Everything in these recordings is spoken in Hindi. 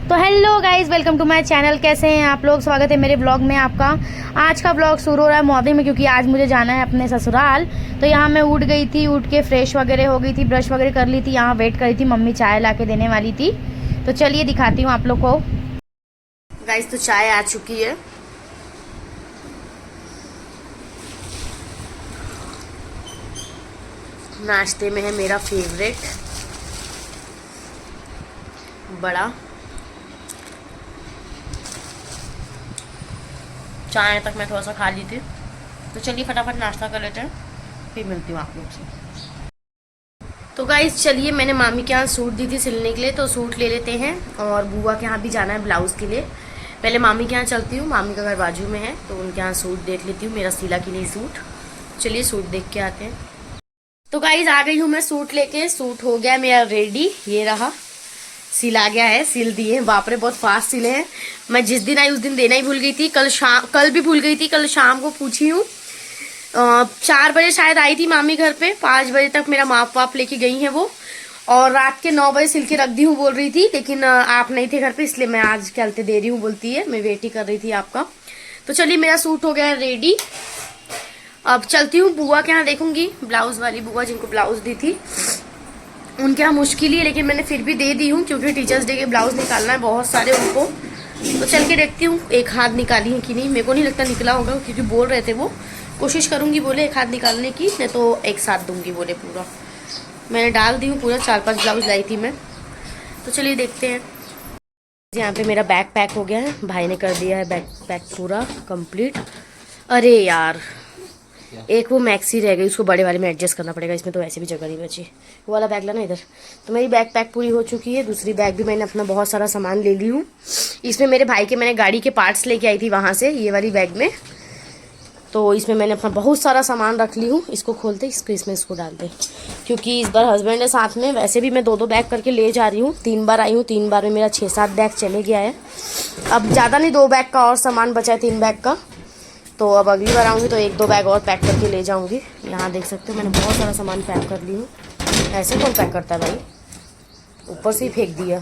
तो hello guys, welcome to my channel. कैसे हैं आप लोग? स्वागत है मेरे ब्लॉग में आपका। आज का ब्लॉग शुरू हो रहा है मॉर्निंग में, क्योंकि आज मुझे जाना है अपने ससुराल। तो यहाँ मैं उठ गई थी, उठ के फ्रेश वगैरह हो गई थी, ब्रश वगैरह कर ली थी। यहाँ वेट करी थी, मम्मी चाय ला के देने वाली थी। तो चलिए दिखाती हूँ आप लोग को। गाइस तो चाय आ चुकी है। नाश्ते में है मेरा फेवरेट बड़ा चाय तक मैं थोड़ा सा खा ली थी। तो चलिए फटाफट नाश्ता कर लेते हैं, फिर मिलती हूँ आप लोग से। तो गाइस चलिए, मैंने मामी के यहाँ सूट दी थी सिलने के लिए, तो सूट ले लेते हैं। और बुआ के यहाँ भी जाना है ब्लाउज़ के लिए। पहले मामी के यहाँ चलती हूँ, मामी का घर बाजू में है, तो उनके यहाँ सूट देख लेती हूँ, मेरा सिला की नहीं सूट। चलिए सूट देख के आते हैं। तो गाइस आ गई हूँ मैं सूट लेके। सूट हो गया मेरा रेडी, ये रहा, सिला गया है, सिल दिए। बाप रे बहुत फास्ट सिले हैं। मैं जिस दिन आई उस दिन देना ही भूल गई थी। कल भी भूल गई थी। कल शाम को पूछी हूँ, 4 बजे शायद आई थी मामी घर पे। 5 बजे तक मेरा माप वाप लेके गई है वो, और रात के 9 बजे सिल के रख दी हूँ बोल रही थी। लेकिन आप नहीं थे घर पे, इसलिए मैं आज चलते दे रही हूँ बोलती है। मैं वेट ही कर रही थी आपका। तो चलिए मेरा सूट हो गया है रेडी। अब चलती हूँ बुआ के यहाँ, देखूंगी ब्लाउज वाली बुआ जिनको ब्लाउज दी थी उनके यहाँ मुश्किल ही है, लेकिन मैंने फिर भी दे दी हूँ, क्योंकि टीचर्स डे के ब्लाउज निकालना है बहुत सारे उनको। तो चल के देखती हूँ एक हाथ निकाली है कि नहीं। मेरे को नहीं लगता निकला होगा, क्योंकि बोल रहे थे वो। कोशिश करूँगी बोले एक हाथ निकालने की, नहीं तो एक साथ दूंगी बोले पूरा। मैंने डाल दी हूँ पूरा, 4-5 ब्लाउज लाई थी मैं। तो चलिए देखते हैं। यहाँ पे मेरा बैग पैक हो गया है, भाई ने कर दिया है बैग पैक पूरा कंप्लीट। अरे यार एक वो मैक्सी रह गई, उसको बड़े वाले में एडजस्ट करना पड़ेगा। इसमें तो वैसे भी जगह नहीं बची। वो वाला बैग लाना इधर। तो मेरी बैग पैक पूरी हो चुकी है। दूसरी बैग भी मैंने अपना बहुत सारा सामान ले ली हूँ। इसमें मेरे भाई के मैंने गाड़ी के पार्ट्स लेके आई थी वहाँ से, ये वाली बैग में। तो इसमें मैंने अपना बहुत सारा सामान रख ली हूँ। इसको खोलते इसको डालते, क्योंकि इस बार हस्बैंड है साथ में। वैसे भी मैं 2-2 बैग करके ले जा रही हूँ। 3 बार आई हूँ, 3 बार में मेरा 6-7 बैग चले गया है। अब ज़्यादा नहीं, 2 बैग का और सामान बचा है, 3 बैग का। तो अब अगली बार आऊँगी तो 1-2 बैग और पैक करके ले जाऊँगी। यहाँ देख सकते हो मैंने बहुत सारा सामान पैक कर ली हूँ। ऐसे कौन पैक करता है भाई, ऊपर से ही फेंक दिया।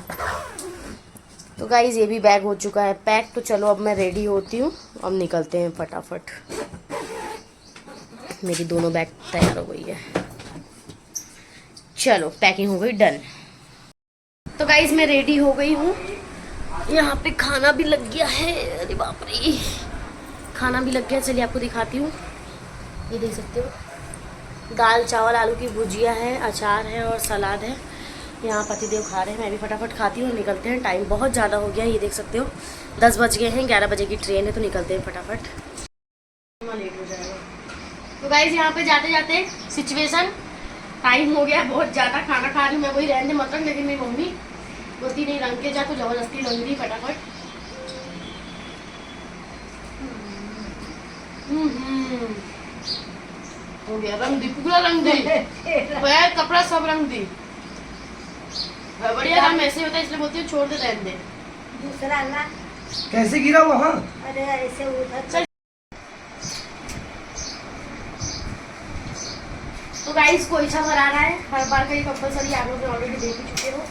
तो गाइज़ ये भी बैग हो चुका है पैक। तो चलो अब मैं रेडी होती हूँ, अब निकलते हैं फटाफट। मेरी दोनों बैग तैयार हो गई है। चलो पैकिंग हो गई डन। तो गाइज़ मैं रेडी हो गई हूँ। यहाँ पे खाना भी लग गया है। अरे बाप रे, खाना भी लग गया। चलिए आपको दिखाती हूँ। ये देख सकते हो, दाल चावल आलू की भुजिया है, अचार है और सलाद है। यहाँ पतिदेव खा रहे हैं, मैं भी फटाफट खाती हूँ, निकलते हैं। टाइम बहुत ज़्यादा हो गया, ये देख सकते हो 10 बज गए हैं। 11 बजे की ट्रेन है, तो निकलते हैं फटाफट, लेट हो जाएगा। तो गाइस यहाँ पे जाते जाते सिचुएशन, टाइम हो गया बहुत ज़्यादा। खाना खा रही हूँ मैं, वही रहने मत रख, लेकिन मेरी मम्मी बोलती नहीं रंग के जा, तो ज़बरदस्ती रंग दी फटाफट। हो गया, रंग दी, पूरा रंग दी, पैर कपड़ा सब रंग दी। बढ़िया काम ऐसे होता है, इसलिए बोलती हूँ छोड़ दे, रहने दे। दूसरा अल्लाह कैसे गिरा वहाँ? अरे ऐसे उधर। तो गाइस कोई सा भरा रहा है, हर बार का ये कंपलसरी आप लोग ऑलरेडी देख ही चुके हो।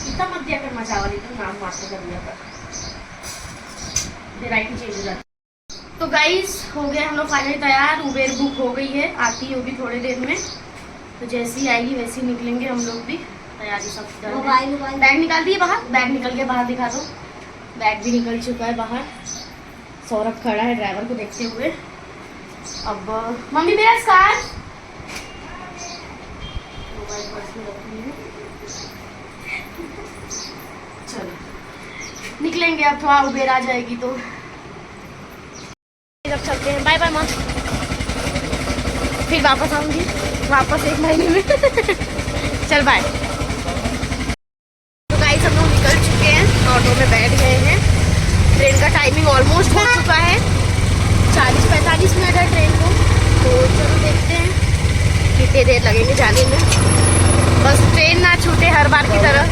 इतना मत दिया कर मचावल, इतना नाम मास्टर कर दिया कर, वैरायटी चेंज हो जाती। तो गाइस हो गए हम लोग फाइनली तैयार। उबेर बुक हो गई है, आती होगी थोड़ी देर में। तो जैसी आएगी वैसे ही निकलेंगे हम लोग भी। तैयारी सब बैग निकाल दिए बाहर, बैग निकल के बाहर दिखा दो। बैग भी निकल चुका है बाहर। सौरभ खड़ा है ड्राइवर को देखते हुए। अब मम्मी मेरा स्कार्फ मोबाइल पर्स में रखी है। चलो निकलेंगे अब, थोड़ा उबेर आ जाएगी तो जब चलते हैं। बाय बाय माँ, फिर वापस आऊंगी, वापस 1 महीने में। चल बाय। तो गाइस हम लोग निकल चुके हैं, ऑटो में बैठ गए हैं। ट्रेन का टाइमिंग ऑलमोस्ट हो चुका है, 40-45 मिनट है ट्रेन को। तो चलो देखते हैं कितनी देर लगेंगे जाने में, बस ट्रेन ना छूटे हर बार की तरह।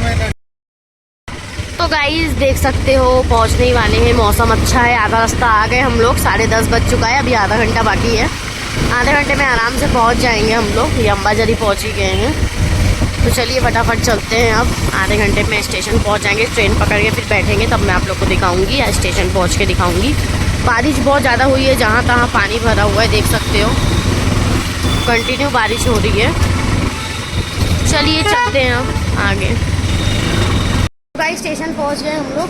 तो गाइस देख सकते हो पहुंचने ही वाले हैं। मौसम अच्छा है, आधा रास्ता आ गए हम लोग। 10:30 बज चुका है, अभी आधा घंटा बाकी है। आधे घंटे में आराम से पहुंच जाएंगे हम लोग। ये अम्बाजरी पहुंच ही गए हैं। तो चलिए फटाफट चलते हैं। अब आधे घंटे में स्टेशन पहुंच जाएंगे, ट्रेन पकड़ के फिर बैठेंगे, तब मैं आप लोग को दिखाऊंगी या स्टेशन पहुंच के दिखाऊंगी। बारिश बहुत ज़्यादा हुई है, जहाँ तहाँ पानी भरा हुआ है, देख सकते हो कंटिन्यू बारिश हो रही है। चलिए चलते हैं अब आगे। गाइस स्टेशन पहुँच गए हम लोग।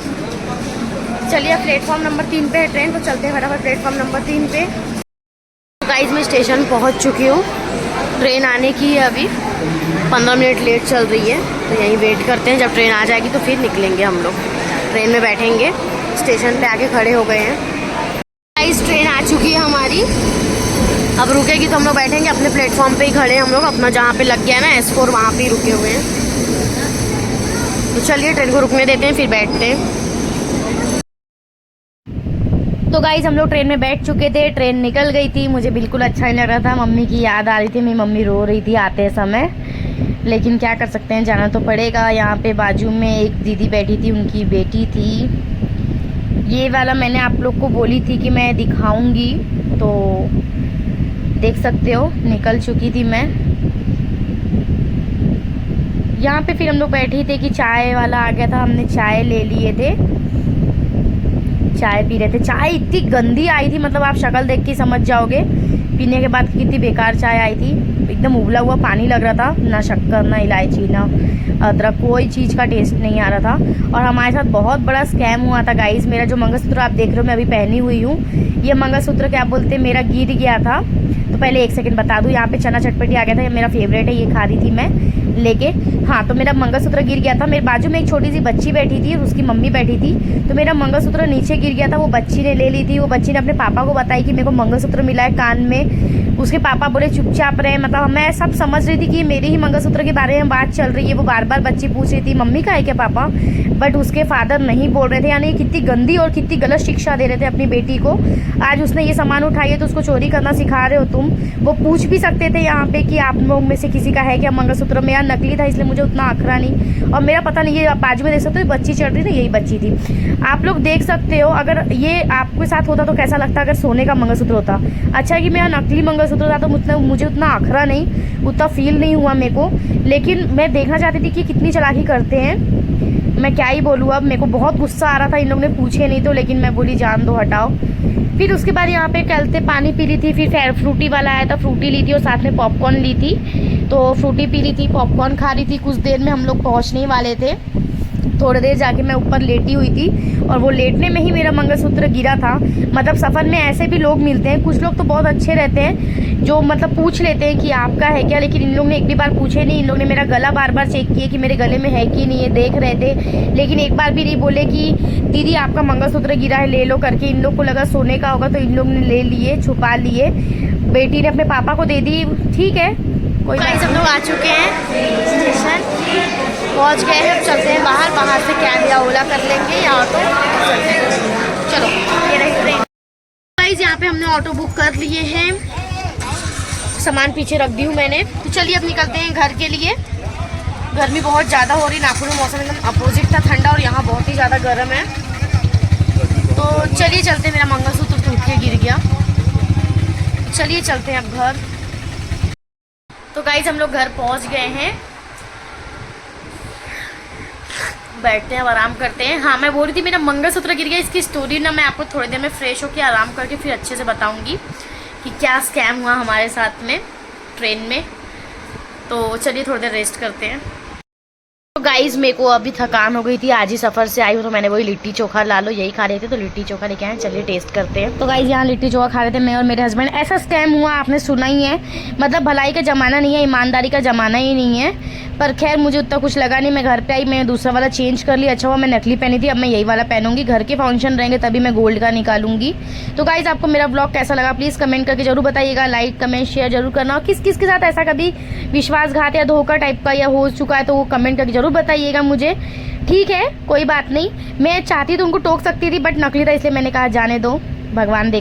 चलिए प्लेटफॉर्म नंबर 3 पे है ट्रेन, तो चलते हैं फटाफट प्लेटफॉर्म नंबर 3 पे। गाइस मैं स्टेशन पहुँच चुकी हूँ, ट्रेन आने की है, अभी 15 मिनट लेट चल रही है, तो यहीं वेट करते हैं। जब ट्रेन आ जाएगी तो फिर निकलेंगे हम लोग, ट्रेन में बैठेंगे। स्टेशन पे आके खड़े हो गए हैं। गाइस ट्रेन आ चुकी है हमारी, अब रुकेगी तो हम लोग बैठेंगे। अपने प्लेटफॉर्म पे ही खड़े हैं हम लोग, अपना जहाँ पे लग गया है ना S4 वहाँ पे ही रुके हुए हैं। तो चलिए ट्रेन को रुकने देते हैं, फिर बैठते हैं। तो गाइस हम लोग ट्रेन में बैठ चुके थे, ट्रेन निकल गई थी। मुझे बिल्कुल अच्छा नहीं लग रहा था, मम्मी की याद आ रही थी, मेरी मम्मी रो रही थी आते समय, लेकिन क्या कर सकते हैं, जाना तो पड़ेगा। यहाँ पे बाजू में एक दीदी बैठी थी, उनकी बेटी थी। ये वाला मैंने आप लोग को बोली थी कि मैं दिखाऊंगी, तो देख सकते हो निकल चुकी थी मैं। यहाँ पे फिर हम लोग बैठे थे कि चाय वाला आ गया था, हमने चाय ले लिए थे, चाय पी रहे थे। चाय इतनी गंदी आई थी, मतलब आप शक्ल देख के समझ जाओगे पीने के बाद कितनी बेकार चाय आई थी। एकदम उबला हुआ पानी लग रहा था, ना शक्कर ना इलायची ना अदरक, कोई चीज़ का टेस्ट नहीं आ रहा था। और हमारे साथ बहुत बड़ा स्कैम हुआ था गाइस। मेरा जो मंगलसूत्र आप देख रहे हो मैं अभी पहनी हुई हूँ, ये मंगलसूत्र क्या बोलते हैं, मेरा गिर गया था। तो पहले एक सेकंड बता दूँ, यहाँ पे चना चटपटी आ गया था, ये मेरा फेवरेट है, ये खा रही थी मैं लेके। हाँ, तो मेरा मंगलसूत्र गिर गया था। मेरे बाजू में एक छोटी सी बच्ची बैठी थी, उसकी मम्मी बैठी थी, तो मेरा मंगलसूत्र नीचे गिर गया था। वो बच्ची ने ले ली थी, वो बच्ची ने अपने पापा को बताई कि मेरे को मंगलसूत्र मिला है कान में। उसके पापा बोले चुपचाप रहे, मतलब मैं सब समझ रही थी कि मेरे ही मंगलसूत्र के बारे में बात चल रही है। वो बार बार बच्ची पूछ रही थी मम्मी का है क्या पापा, बट उसके फादर नहीं बोल रहे थे। यानी कितनी गंदी और कितनी गलत शिक्षा दे रहे थे अपनी बेटी को। आज उसने ये सामान उठाई है तो उसको चोरी करना सिखा रहे हो तुम। वो पूछ भी सकते थे यहाँ पे कि आप लोग में से किसी का है क्या मंगलसूत्र। मेरा नकली था इसलिए मुझे उतना आखरा नहीं, और मेरा पता नहीं, ये बाजू में देख सकते हो बच्ची चढ़ रही थी, यही बच्ची थी। आप लोग देख सकते हो, अगर ये आपके साथ होता तो कैसा लगता अगर सोने का मंगलसूत्र होता। अच्छा कि मेरा नकली मंगलसूत्र था तो मुझे उतना आखरा नहीं, उतना फील नहीं हुआ मेरे को। लेकिन मैं देखना चाहती थी कि कितनी चालाकी करते हैं। मैं क्या ही बोलूँ, अब मेरे को बहुत गुस्सा आ रहा था, इन लोगों ने पूछे नहीं तो, लेकिन मैं बोली जान दो हटाओ। फिर उसके बाद यहाँ पे चलते पानी पी ली थी, फिर फ्रूटी वाला आया था, फ्रूटी ली थी और साथ में पॉपकॉर्न ली थी। तो फ्रूटी पी ली थी, पॉपकॉर्न खा रही थी। कुछ देर में हम लोग पहुँचने ही वाले थे, थोड़ी देर जाके मैं ऊपर लेटी हुई थी, और वो लेटने में ही मेरा मंगलसूत्र गिरा था। मतलब सफ़र में ऐसे भी लोग मिलते हैं, कुछ लोग तो बहुत अच्छे रहते हैं जो मतलब पूछ लेते हैं कि आपका है क्या, लेकिन इन लोग ने एक भी बार पूछे नहीं। इन लोग ने मेरा गला बार बार चेक किए कि मेरे गले में है कि नहीं है, देख रहे थे, लेकिन एक बार भी नहीं बोले कि दीदी आपका मंगलसूत्र गिरा है ले लो करके। इन लोग को लगा सोने का होगा तो इन लोग ने ले लिए, छुपा लिए। बेटी ने अपने पापा को दे दी, ठीक है कोई बात। हम लोग आ चुके हैं स्टेशन, पहुंच गए हैं, चलते हैं बाहर से कैब या ओला कर लेंगे या ऑटो, चलते हैं। चलो ये रही ट्रेन। गाइस यहाँ पे हमने ऑटो बुक कर लिए हैं, सामान पीछे रख दी हूँ मैंने। तो चलिए अब निकलते हैं घर के लिए। गर्मी बहुत ज़्यादा हो रही, नागपुर में मौसम एकदम अपोजिट था ठंडा, और यहाँ बहुत ही ज़्यादा गर्म है। तो चलिए चलते हैं, मेरा मंगलसूत्र टूट के गिर गया। चलिए चलते हैं अब घर। तो गाइस हम लोग घर पहुँच गए हैं, बैठते हैं, अब आराम करते हैं। हाँ मैं बोल रही थी मेरा मंगलसूत्र गिर गया, इसकी स्टोरी ना मैं आपको थोड़ी देर में फ्रेश होकर आराम करके फिर अच्छे से बताऊंगी कि क्या स्कैम हुआ हमारे साथ में ट्रेन में। तो चलिए थोड़ी देर रेस्ट करते हैं। तो गाइज़ मेरे को अभी थकान हो गई थी, आज ही सफ़र से आई हूँ, तो मैंने वही लिट्टी चोखा ला लो, यही खा रहे थे तो लिट्टी चोखा लेके आए, चलिए टेस्ट करते हैं। तो गाइज़ यहाँ लिट्टी चोखा खा रहे थे मैं और मेरे हस्बैंड। ऐसा स्कैम हुआ आपने सुना ही है, मतलब भलाई का ज़माना नहीं है, ईमानदारी का ज़माना ही नहीं है। पर खैर मुझे उतना कुछ लगा नहीं, मैं घर पे आई, मैंने दूसरा वाला चेंज कर लिया। अच्छा हुआ मैं नकली पहनी थी, अब मैं यही वाला पहनूंगी। घर के फंक्शन रहेंगे तभी मैं गोल्ड का निकालूंगी। तो गाइज़ आपको मेरा ब्लॉग कैसा लगा प्लीज़ कमेंट करके जरूर बताइएगा, लाइक कमेंट शेयर जरूर करना। और किस किस के साथ ऐसा कभी विश्वासघात या धोखा टाइप का या हो चुका है तो वो कमेंट करके जरूर बताइएगा मुझे, ठीक है कोई बात नहीं। मैं चाहती तो उनको टोक सकती थी बट नकली था, इसलिए मैंने कहा जाने दो, भगवान देख।